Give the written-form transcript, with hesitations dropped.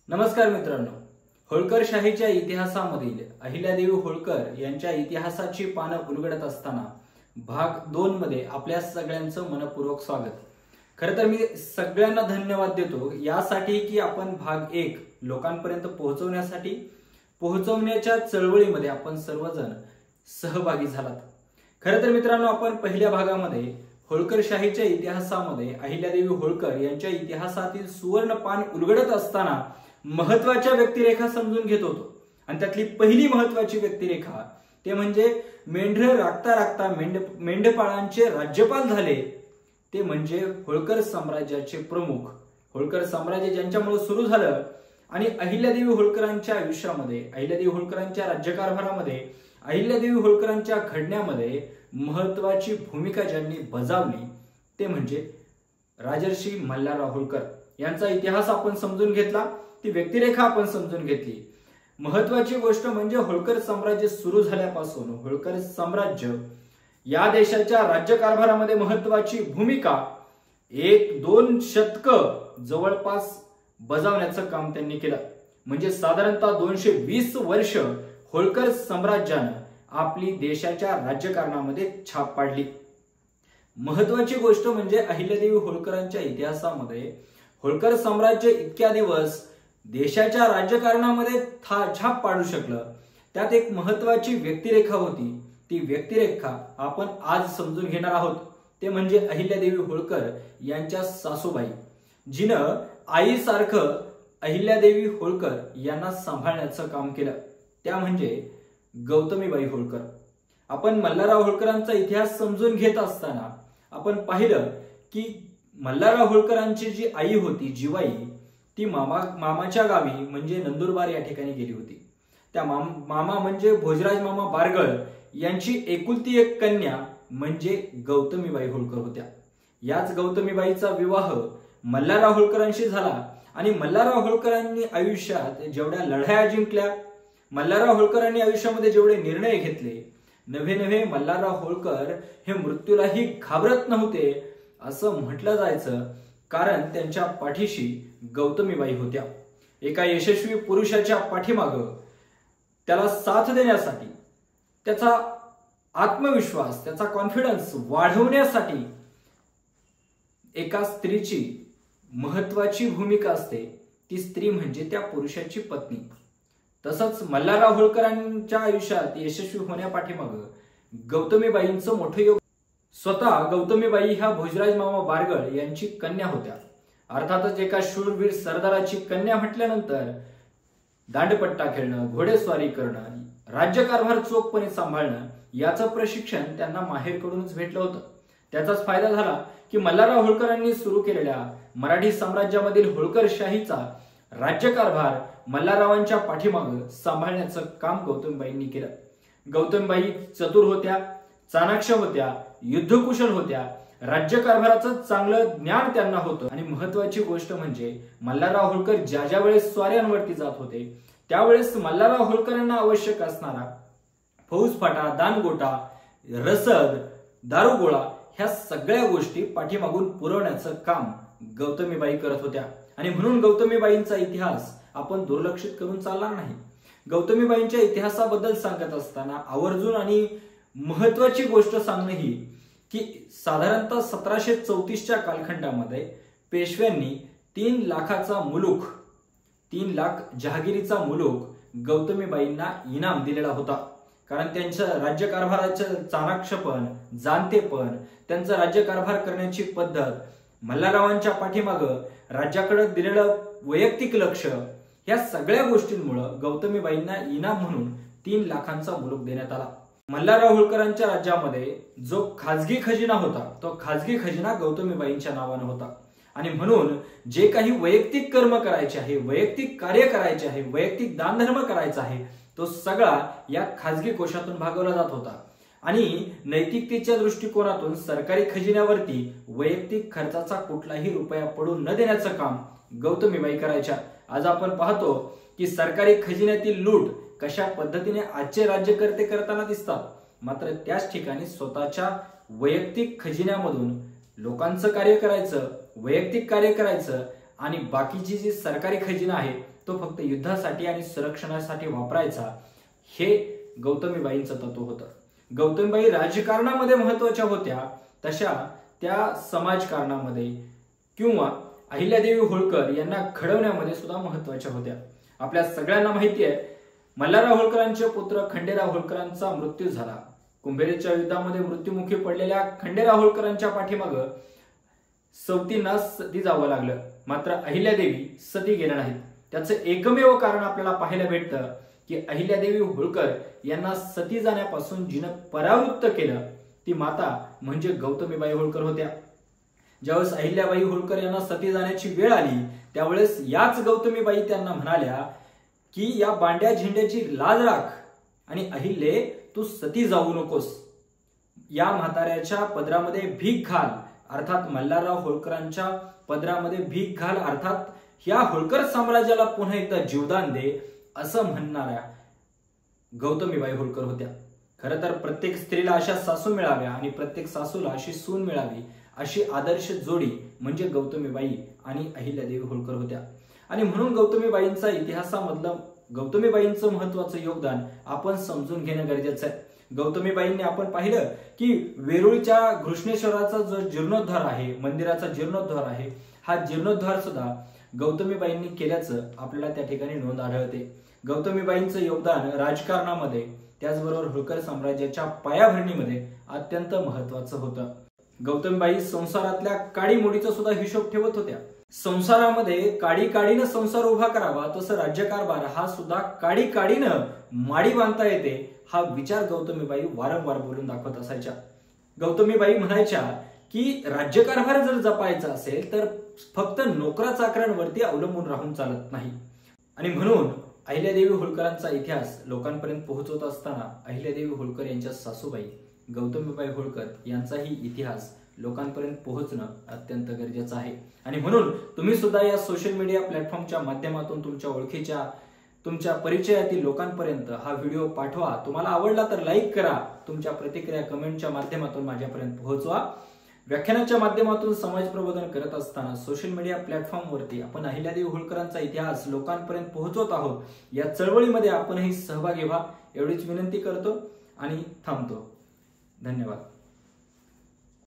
नमस्कार मित्रांनो, होळकरशाहीच्या इतिहासामधील अहिल्यादेवी होळकर यांच्या इतिहासाची पानं उलगडत असताना भाग 2 मध्ये आपल्या सगळ्यांचं मनपूर्वक स्वागत। खरं तर मी सगळ्यांना धन्यवाद देतो यासाठी की आपण भाग 1 लोकांपर्यंत पोहोचवण्याच्या चळवळीमध्ये आपण सर्वजण सहभागी झालात। खरं तर मित्रांनो, आपण पहिल्या भागामध्ये होळकरशाहीच्या इतिहासामध्ये अहिल्यादेवी होळकर यांच्या इतिहासातील सुवर्ण पान उलगडत असताना महत्त्वाच्या व्यक्तिरेखा समजून घेत होतो। आणि त्यातली पहिली महत्त्वाची व्यक्तिरेखा ते म्हणजे मेंढर राखता राखता मेंढपाळांचे राज्यपाल झाले ते म्हणजे होळकर साम्राज्याचे प्रमुख, होळकर साम्राज्य ज्यांच्यामुळे सुरू झालं आणि अहिल्यादेवी होळकरांच्या आयुष्यामध्ये, अहिल्यादेवी होळकरांच्या राज्यकारभारामध्ये, अहिल्यादेवी होळकरांच्या घडण्यामध्ये महत्त्वाची भूमिका ज्यांनी बजावली ते म्हणजे राजर्षी मल्हारराव होळकर यांचा इतिहास आपण समजून घेतला, ती व्यक्तिरेखा आपण समजून घेतली। महत्त्वाची गोष्ट म्हणजे होळकर साम्राज्य सुरू झाल्यापासून होळकर साम्राज्य या देशाच्या राज्यकारभारामध्ये महत्त्वाची भूमिका 1-2 शतक जवळपास बजावण्याचं काम त्यांनी केलं। म्हणजे साधारणतः 220 वर्ष होळकर साम्राज्याने आपली देशाच्या राज्यकारणामध्ये छाप पाडली। महत्त्वाची गोष्ट म्हणजे अहिल्यादेवी होळकरांच्या इतिहासामध्ये होळकर साम्राज्य इतक्या दिवस देशाच्या राज्यकारणामध्ये छाप पाडू शकलं, त्यात एक महत्त्वाची व्यक्तिरेखा होती। ती व्यक्तिरेखा आपण आज समजून घेणार आहोत, ते म्हणजे अहिल्यादेवी होळकर यांच्या सासूबाई, जिनं आईसारखं अहिल्यादेवी होळकर यांना सांभाळण्याचं काम केलं, त्या म्हणजे गौतमीबाई होळकर। आपण मल्हारराव होळकरांचा इतिहास समजून घेत असताना आपण पाहिलं की मल्हारराव होळकरांची जी आई होती, जिवाई, ती मामाच्या गावी म्हणजे नंदुरबार या ठिकाणी गेली होती। त्या मामा म्हणजे भोजराज मामा बारगळ यांची एकुलती एक कन्या म्हणजे गौतमीबाई होळकर होत्या। याच गौतमीबाईचा विवाह मल्हारराव होळकरांशी झाला आणि मल्हारराव होळकरांनी आयुष्यात जेवढ्या लढाया जिंकल्या, मल्हारराव होळकरांनी आयुष्यामध्ये जेवढे निर्णय घेतले, नवे मल्हारराव होळकर हे मृत्यूलाही घाबरत नव्हते असं म्हटलं जायचं, कारण त्यांच्या पाठीशी गौतमीबाई होत्या। एका यशस्वी पुरुषाच्या पाठीमागं त्याला साथ देण्यासाठी, त्याचा आत्मविश्वास, त्याचा कॉन्फिडन्स वाढवण्यासाठी एका स्त्रीची महत्त्वाची भूमिका असते, ती स्त्री म्हणजे त्या पुरुषाची पत्नी। तसंच मल्हारराव होळकरांच्या आयुष्यात यशस्वी होण्यापाठीमागं गौतमीबाईंचं मोठं योगदान। स्वतः गौतमीबाई ह्या भोजराज मामा बारगळ यांची कन्या होत्या। अर्थातच एका शूरवीर सरदाराची कन्या म्हटल्यानंतर दांडपट्टा खेळणं, घोडेस्वारी करणं, राज्यकारभार चोखपणे सांभाळणं याचं प्रशिक्षण त्यांना माहेरकडूनच भेटलं होतं। त्याचाच फायदा झाला की मल्हारराव होळकरांनी सुरू केलेल्या मराठी साम्राज्यामधील होळकरशाहीचा राज्यकारभार मल्हाररावांच्या पाठीमागं सांभाळण्याचं काम गौतमीबाईंनी केलं। गौतमीबाई चतुर होत्या, चाणाक्ष होत्या, युद्धकुशल होत्या, राज्यकारभाराचं चांगलं ज्ञान त्यांना होतं आणि महत्त्वाची गोष्ट म्हणजे मल्हारराव होळकर ज्या वेळेस स्वाऱ्यांवरती जात होते त्यावेळेस मल्हारराव होळकरांना आवश्यक असणारा फौजफाटा, दानगोटा, रसद, दारुगोळा ह्या सगळ्या गोष्टी पाठीमागून पुरवण्याचं काम गौतमीबाई करत होत्या। आणि म्हणून गौतमीबाईंचा इतिहास आपण दुर्लक्षित करून चालणार नाही। गौतमीबाईंच्या इतिहासाबद्दल सांगत असताना आवर्जून आणि महत्त्वाची गोष्ट सांगणं ही की साधारणतः 1734च्या कालखंडामध्ये पेशव्यांनी 3 लाखाचा मुलूक, 3 लाख जहागिरीचा मुलूक गौतमीबाईंना इनाम दिलेला होता। कारण त्यांचं राज्यकारभाराचं चाणाक्षपण, जाणतेपण, त्यांचं राज्यकारभार करण्याची पद्धत, मल्हाररावांच्या पाठीमागं राज्याकडे दिलेलं वैयक्तिक लक्ष, या सगळ्या गोष्टींमुळे गौतमीबाईंना इनाम म्हणून 3 लाखांचा मुलूक देण्यात आला। मल्हारराव होळकरांच्या राज्यामध्ये जो खाजगी खजिना होता तो खाजगी खजिना गौतमीबाईंच्या नावाने होता। आणि म्हणून जे काही वैयक्तिक कर्म करायचे आहे, वैयक्तिक कार्य करायचे आहे, वैयक्तिक दानधर्म करायचा आहे, तो सगळा या खाजगी कोशातून भागवला जात होता। आणि नैतिकतेच्या दृष्टिकोनातून सरकारी खजिन्यावरती वैयक्तिक खर्चाचा कुठलाही रुपया पडू न देण्याचं काम गौतमीबाई करायच्या। आज आपण पाहतो की सरकारी खजिन्यातील लूट कशा पद्धतीने आजचे राज्यकर्ते करताना दिसतात, मात्र त्याच ठिकाणी स्वतःच्या वैयक्तिक खजिन्यामधून लोकांचं कार्य करायचं, वैयक्तिक कार्य करायचं आणि बाकीची जी सरकारी खजिना आहे तो फक्त युद्धासाठी आणि संरक्षणासाठी वापरायचा, हे गौतमीबाईंचं तत्व होतं. गौतमीबाई राजकारणामध्ये महत्वाच्या होत्या, तशा त्या समाजकारणामध्ये किंवा अहिल्यादेवी होळकर यांना घडवण्यामध्ये सुद्धा महत्वाच्या होत्या. आपल्या सगळ्यांना माहिती आहे, मल्हारराव होळकरांचे पुत्र खंडेराव होळकरांचा मृत्यू झाला. कुंभेरीच्या युद्धामध्ये मृत्युमुखी पडलेल्या खंडेराव होळकरांच्या पाठीमागं सवतींना सती जावं लागलं, मात्र अहिल्यादेवी सती गेल्या नाहीत. त्याचं एकमेव कारण आपल्याला पाहायला भेटतं की अहिल्यादेवी होळकर यांना सती जाण्यापासून जिनं परावृत्त केलं ती माता म्हणजे गौतमीबाई होळकर होत्या. ज्यावेळेस अहिल्याबाई होळकर यांना सती जाण्याची वेळ आली, त्यावेळेस याच गौतमीबाई त्यांना म्हणाल्या की या बांड्या झेंड्याची लाज राख आणि अहिल्ये तू सती जाऊ नकोस. या म्हाताऱ्याच्या पदरामध्ये भीक घाल, अर्थात मल्हारराव होळकरांच्या पदरामध्ये भीक घाल, अर्थात या होळकर साम्राज्याला पुन्हा एकदा जीवदान दे, असं म्हणणाऱ्या गौतमीबाई होळकर होत्या. खरं तर प्रत्येक स्त्रीला अशा सासू मिळाव्या आणि प्रत्येक सासूला अशी सून मिळावी, अशी आदर्श जोडी म्हणजे गौतमीबाई आणि अहिल्यादेवी होळकर होत्या. आणि म्हणून गौतमीबाईंचा इतिहासामधलं गौतमीबाईंचं महत्वाचं योगदान आपण समजून घेणं गरजेचं आहे. गौतमीबाईंनी आपण पाहिलं की वेरूळच्या घृष्णेश्वराचा जो जीर्णोद्धार आहे, मंदिराचा जीर्णोद्धार आहे, हा जीर्णोद्धार सुद्धा गौतमीबाईंनी केल्याचं आपल्याला त्या ठिकाणी नोंद आढळते. गौतमीबाईंचं योगदान राजकारणामध्ये त्याचबरोबर होळकर साम्राज्याच्या पायाभरणीमध्ये अत्यंत महत्वाचं होतं. गौतमीबाई संसारातल्या काडीमोडीचा सुद्धा हिशोब ठेवत होत्या. संसारामध्ये काडीनं संसार उभा करावा, तसं राज्यकारभार हा सुद्धा काडीनं माडी बांधता येते, हा विचार गौतमीबाई वारंवार बोलून दाखवत असायच्या. गौतमीबाई म्हणायच्या की राज्यकारभार जर जपायचा असेल तर फक्त नोकरा चाकरांवरती अवलंबून राहून चालत नाही. आणि म्हणून अहिल्यादेवी होळकरांचा इतिहास लोकांपर्यंत पोहोचवत असताना अहिल्यादेवी होळकर यांच्या सासूबाई गौतमीबाई होळकर यांचाही इतिहास लोकांपर्यंत पोहोचणं अत्यंत गरजेचं आहे. आणि म्हणून तुम्ही सुद्धा या सोशल मीडिया प्लॅटफॉर्मच्या माध्यमातून तुमच्या ओळखीच्या, तुमच्या परिचयातील लोकांपर्यंत हा व्हिडिओ पाठवा. तुम्हाला आवडला तर लाईक करा, तुमच्या प्रतिक्रिया कमेंटच्या माध्यमातून माझ्यापर्यंत पोहोचवा. व्याख्यानाच्या माध्यमातून समाज प्रबोधन करत असताना सोशल मीडिया प्लॅटफॉर्मवरती आपण अहिल्यादेवी होळकरांचा इतिहास लोकांपर्यंत पोहोचवत आहोत. या चळवळीमध्ये आपणही सहभागी व्हा एवढीच विनंती करतो आणि थांबतो. धन्यवाद.